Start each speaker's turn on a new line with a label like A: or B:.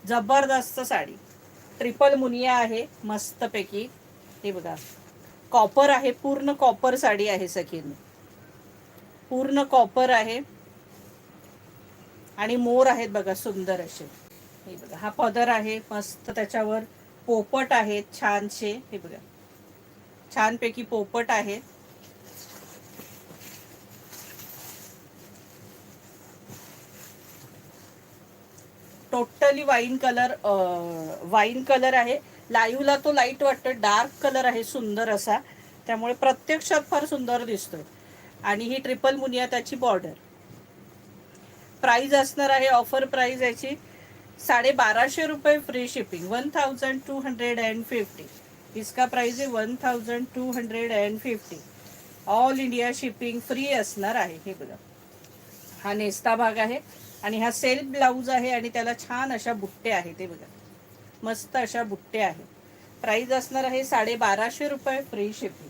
A: जबरदस्त साडी, ट्रिपल मुनिया आहे मस्तपैकी. हे बघा, कॉपर आहे, पूर्ण कॉपर साडी आहे सखींनो, पूर्ण कॉपर आहे आणि मोर आहेत बघा सुंदर असे. हे बघा, हा पदर आहे मस्त, त्याच्यावर पोपट आहेत छानसे. हे बघा, छानपैकी पोपट आहेत. Totally wine colour, wine colour आहे. लाईव्हला तो लाईट वाटतं, डार्क कलर आहे सुंदर असा, त्यामुळे प्रत्यक्षात फार सुंदर दिसतोय. आणि ही ट्रिपल मुनिया त्याची बॉर्डर. प्राइस असणार आहे, ऑफर प्राइस याची 1250 रुपये फ्री शिपिंग, 1250. इसका प्राइस आहे 1250. ऑल इंडिया शिपिंग फ्री असणार आहे. हे बघा, हा नेस्ता भाग आहे आणि हा सेल्फ ब्लाऊज आहे आणि त्याला छान अशा बुट्टे आहेत. ते बघा, मस्त अशा बुट्टे आहेत. प्राइस असणार आहे 1250 रुपये फ्री शिपिंग.